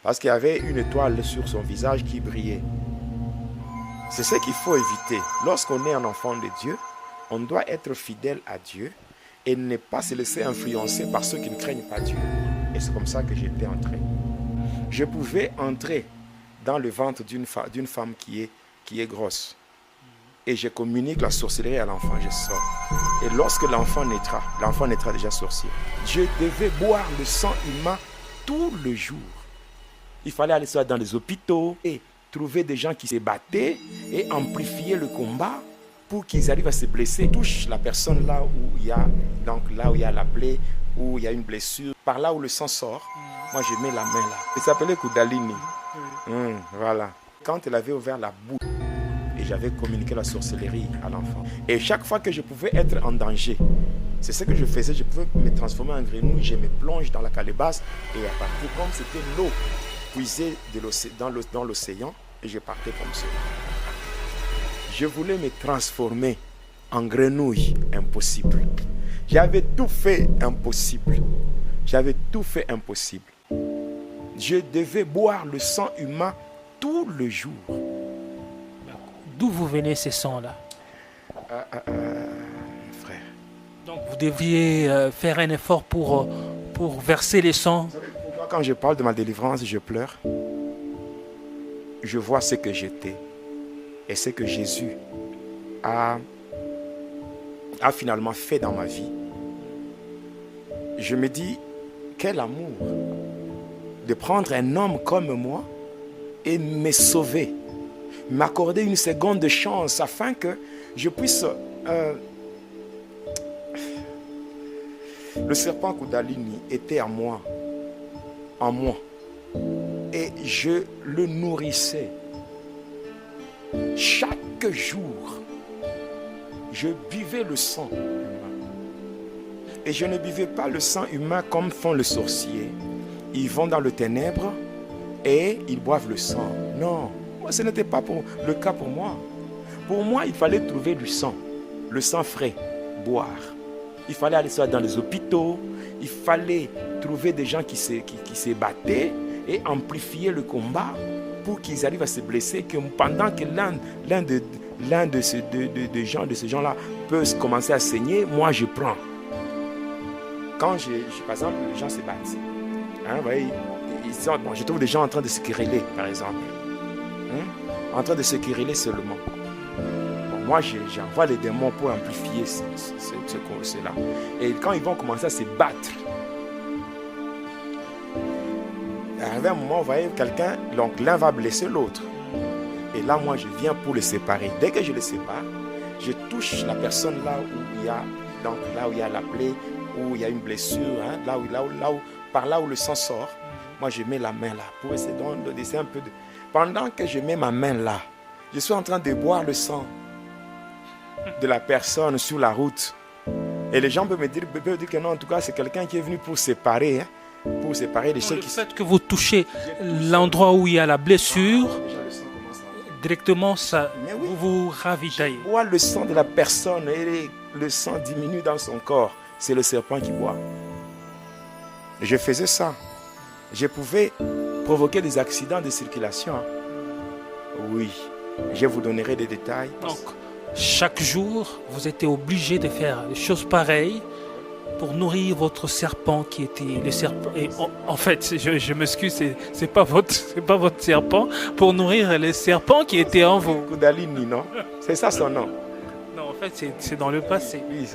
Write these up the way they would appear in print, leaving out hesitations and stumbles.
Parce qu'il y avait une étoile sur son visage qui brillait. C'est ce qu'il faut éviter. Lorsqu'on est un enfant de Dieu, on doit être fidèle à Dieu et ne pas se laisser influencer par ceux qui ne craignent pas Dieu. Et c'est comme ça que j'étais entré. Je pouvais entrer dans le ventre d'une femme qui est grosse. Et je communique la sorcellerie à l'enfant, je sors. Et lorsque l'enfant naîtra déjà sorcier. Je devais boire le sang humain tout le jour. Il fallait aller soit dans les hôpitaux et trouver des gens qui se battaient et amplifier le combat pour qu'ils arrivent à se blesser. Touche la personne là où il y a la plaie, où il y a une blessure, par là où le sang sort. Moi, je mets la main là. Il s'appelait Kundalini. Voilà. Quand elle avait ouvert la bouche, et j'avais communiqué la sorcellerie à l'enfant. Et chaque fois que je pouvais être en danger, c'est ce que je faisais. Je pouvais me transformer en grenouille, je me plonge dans la calebasse et à partir comme c'était l'eau puisée dans l'océan, et je partais comme ça. Je voulais me transformer en grenouille, impossible. J'avais tout fait impossible. J'avais tout fait impossible. Je devais boire le sang humain tout le jour. D'où vous venez ces sangs-là? Frère. Donc vous deviez faire un effort pour verser les sangs. Moi, quand je parle de ma délivrance, je pleure. Je vois ce que j'étais et ce que Jésus a finalement fait dans ma vie. Je me dis, quel amour de prendre un homme comme moi et me sauver, m'accorder une seconde de chance afin que je puisse... Le serpent Kundalini était en moi. Et je le nourrissais. Chaque jour, je buvais le sang humain. Et je ne buvais pas le sang humain comme font les sorciers. Ils vont dans le ténèbre et ils boivent le sang. Non, moi, ce n'était pas le cas pour moi. Pour moi, il fallait trouver du sang, le sang frais, boire. Il fallait aller soit dans les hôpitaux, il fallait trouver des gens qui se battaient et amplifier le combat pour qu'ils arrivent à se blesser, que pendant que l'un de ces gens-là peut commencer à saigner, moi je prends. Quand par exemple, les gens se battent, hein, voyez, je trouve des gens en train de se quereller, par exemple. En train de se quereller seulement. Bon, moi, j'envoie les démons pour amplifier cela. Et quand ils vont commencer à se battre, arrivé un moment, vous voyez, quelqu'un, donc l'un va blesser l'autre. Et là, moi, je viens pour les séparer. Dès que je les sépare, je touche la personne là où il y a la plaie, où il y a une blessure, hein, par là où le sang sort. Moi, je mets la main là pour essayer de laisser un peu de... Pendant que je mets ma main là, je suis en train de boire le sang de la personne sur la route. Et les gens peuvent me dire que non, en tout cas, c'est quelqu'un qui est venu pour séparer, hein, pour séparer les choses. Le fait que vous touchez l'endroit où il y a la blessure, directement, ça, oui, vous ravitaillez. Je bois le sang de la personne et le sang diminue dans son corps. C'est le serpent qui boit. Je faisais ça. Je pouvais provoquer des accidents de circulation. Oui, je vous donnerai des détails. Donc, chaque jour, vous étiez obligé de faire des choses pareilles pour nourrir votre serpent qui était le serpent. Et en fait, je m'excuse, c'est pas votre serpent, pour nourrir le serpent qui était en vous. Kundalini, non? C'est ça son nom. Non, en fait, c'est dans le passé. Oui, il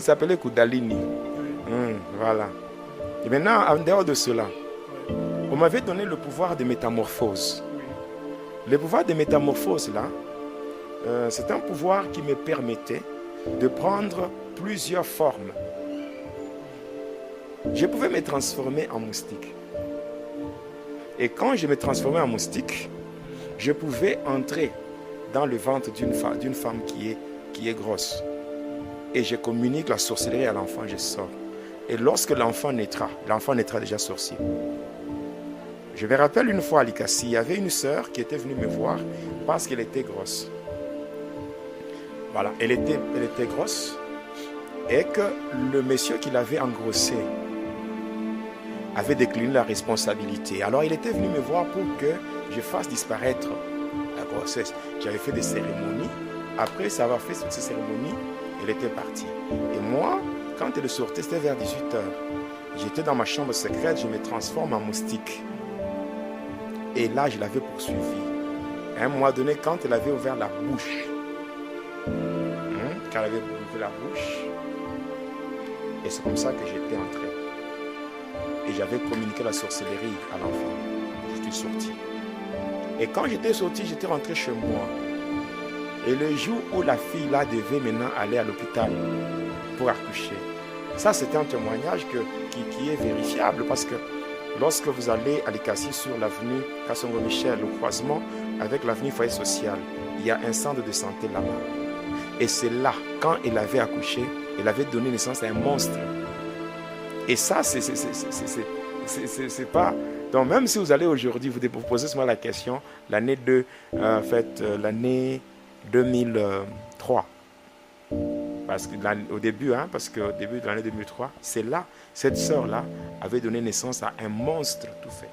s'appelait Kundalini. Voilà. Et maintenant, en dehors de cela, on m'avait donné le pouvoir de métamorphose. Le pouvoir de métamorphose, là, c'est un pouvoir qui me permettait de prendre plusieurs formes. Je pouvais me transformer en moustique. Et quand je me transformais en moustique, je pouvais entrer dans le ventre d'une femme qui est grosse. Et je communique la sorcellerie à l'enfant, je sors. Et lorsque l'enfant naîtra déjà sorcier. Je me rappelle une fois à Likassi, il y avait une sœur qui était venue me voir parce qu'elle était grosse. Voilà, elle était grosse et que le monsieur qui l'avait engrossée avait décliné la responsabilité. Alors il était venu me voir pour que je fasse disparaître la grossesse. J'avais fait des cérémonies. Après avoir fait toutes ces cérémonies, elle était partie. Et moi, quand elle sortait, c'était vers 18h. J'étais dans ma chambre secrète, je me transforme en moustique. Et là, je l'avais poursuivie. À un moment donné, quand elle avait ouvert la bouche, quand elle avait ouvert la bouche, et c'est comme ça que j'étais entré. Et j'avais communiqué la sorcellerie à l'enfant. Je suis sorti. Et quand j'étais sorti, j'étais rentré chez moi. Et le jour où la fille là devait maintenant aller à l'hôpital pour accoucher, ça c'était un témoignage qui est vérifiable parce que lorsque vous allez à l'Ikassi sur l'avenue Kassongo-Michel, au croisement avec l'avenue Foyer Social, il y a un centre de santé là-bas. Et c'est là, quand elle avait accouché, elle avait donné naissance à un monstre. Et ça, c'est pas... Donc même si vous allez aujourd'hui, vous posez seulement la question, l'année 2003. Parce que au début de l'année 2003, c'est là, cette sœur-là avait donné naissance à un monstre tout fait.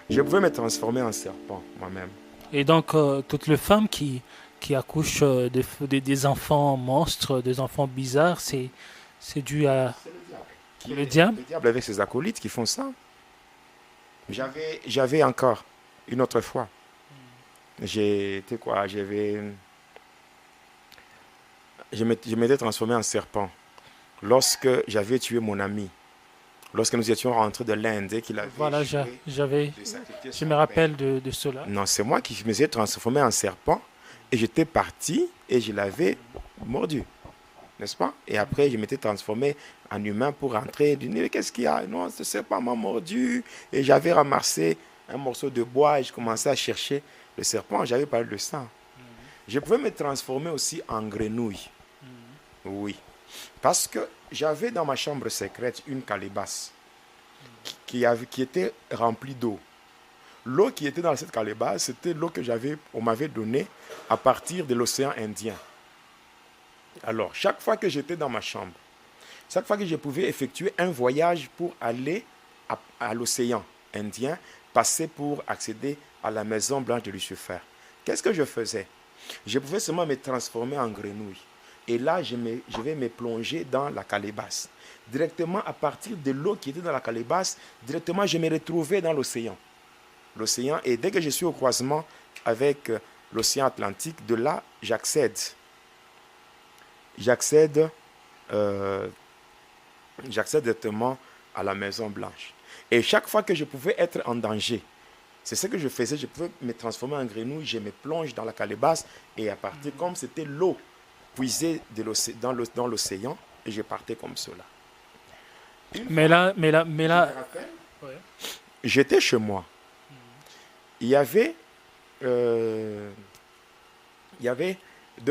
Je pouvais me transformer en serpent moi-même. Et donc, toutes les femmes qui accouchent des enfants monstres, des enfants bizarres, c'est dû à le diable. Le diable avec ses acolytes qui font ça. J'avais encore une autre fois. Je m'étais transformé en serpent lorsque j'avais tué mon ami. Lorsque nous étions rentrés de l'Inde et qu'il avait Voilà, je me rappelle de cela. Non, c'est moi qui me suis transformé en serpent et j'étais parti et je l'avais mordu. N'est-ce pas? Et après, je m'étais transformé en humain pour rentrer. Je disais, mais qu'est-ce qu'il y a? Non, ce serpent m'a mordu. Et j'avais ramassé un morceau de bois et je commençais à chercher le serpent. J'avais parlé de ça. Je pouvais me transformer aussi en grenouille. Oui. Parce que j'avais dans ma chambre secrète une calebasse qui était remplie d'eau. L'eau qui était dans cette calebasse, c'était l'eau que on m'avait donnée à partir de l'océan Indien. Alors, chaque fois que j'étais dans ma chambre, chaque fois que je pouvais effectuer un voyage pour aller à l'océan Indien, passer pour accéder à la maison blanche de Lucifer, qu'est-ce que je faisais? Je pouvais seulement me transformer en grenouille. Et là, je vais me plonger dans la calebasse. Directement, à partir de l'eau qui était dans la calebasse, directement, je me retrouvais dans l'océan. L'océan, et dès que je suis au croisement avec l'océan Atlantique, de là, j'accède directement à la Maison Blanche. Et chaque fois que je pouvais être en danger, c'est ce que je faisais, je pouvais me transformer en grenouille, je me plonge dans la calebasse, et à partir, comme c'était l'eau puisée dans l'océan, et je partais comme cela. Mais là, ouais. J'étais chez moi. Il y avait 2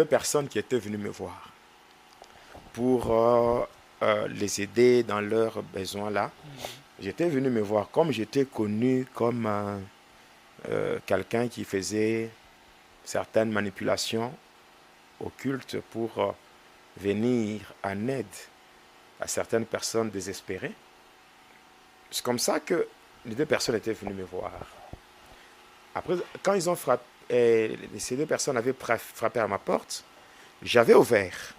personnes qui étaient venues me voir pour les aider dans leurs besoins là. J'étais venu me voir comme j'étais connu comme quelqu'un qui faisait certaines manipulations occultes pour venir en aide à certaines personnes désespérées. C'est comme ça que les 2 personnes étaient venues me voir. Après, quand ils ont frappé, ces 2 personnes avaient frappé à ma porte, j'avais ouvert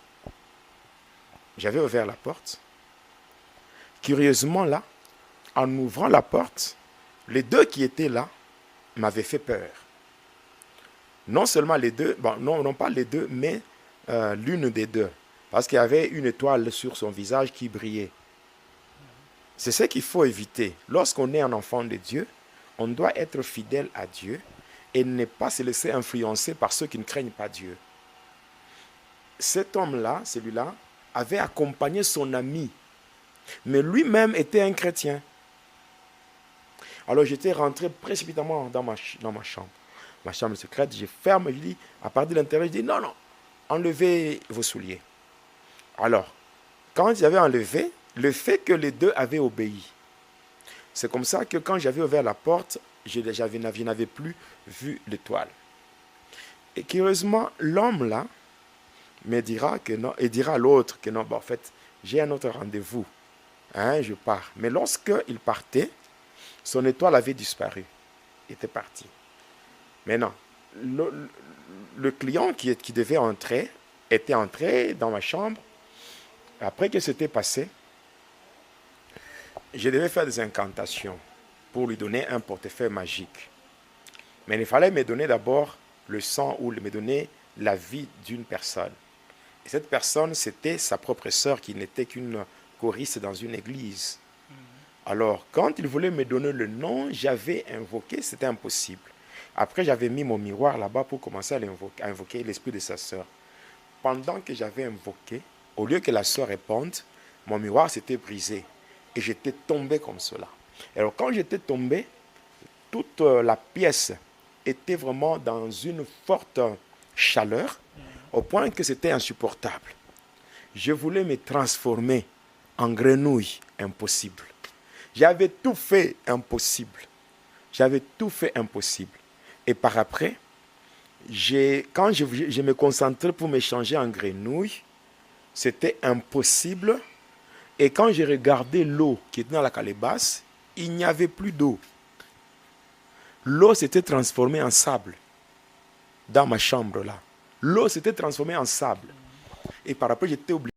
la porte. Curieusement, là, en ouvrant la porte, les 2 qui étaient là m'avaient fait peur. Non seulement les 2, non pas les 2, mais l'une des 2. Parce qu'il y avait une étoile sur son visage qui brillait. C'est ce qu'il faut éviter. Lorsqu'on est un enfant de Dieu, on doit être fidèle à Dieu et ne pas se laisser influencer par ceux qui ne craignent pas Dieu. Cet homme-là, celui-là, avait accompagné son ami, mais lui-même était un chrétien. Alors j'étais rentré précipitamment dans ma chambre. Ma chambre secrète, je ferme, je dis, à partir de l'intérieur, je dis, non, enlevez vos souliers. Alors, quand j'avais enlevé, le fait que les 2 avaient obéi, c'est comme ça que quand j'avais ouvert la porte, je n'avais plus vu l'étoile. Et curieusement, l'homme là me dira que non, et dira à l'autre que non, en fait, j'ai un autre rendez-vous Hein, je pars. Mais lorsqu'il partait, son étoile avait disparu. Il était parti. Maintenant, le client qui devait entrer était entré dans ma chambre. Après que c'était passé, je devais faire des incantations pour lui donner un portefeuille magique. Mais il fallait me donner d'abord le sang ou me donner la vie d'une personne. Et cette personne, c'était sa propre sœur qui n'était qu'une choriste dans une église. Alors, quand il voulait me donner le nom, j'avais invoqué, c'était impossible. Après, j'avais mis mon miroir là-bas pour commencer à invoquer l'esprit de sa sœur. Pendant que j'avais invoqué, au lieu que la sœur réponde, mon miroir s'était brisé. Et j'étais tombé comme cela. Alors, quand j'étais tombé, toute la pièce était vraiment dans une forte chaleur, au point que c'était insupportable. Je voulais me transformer en grenouille, impossible. J'avais tout fait impossible. J'avais tout fait impossible. Et par après, quand je me concentrais pour me changer en grenouille, c'était impossible. Et quand j'ai regardé l'eau qui était dans la calebasse, il n'y avait plus d'eau. L'eau s'était transformée en sable dans ma chambre là. L'eau s'était transformée en sable. Et par après, j'étais obligé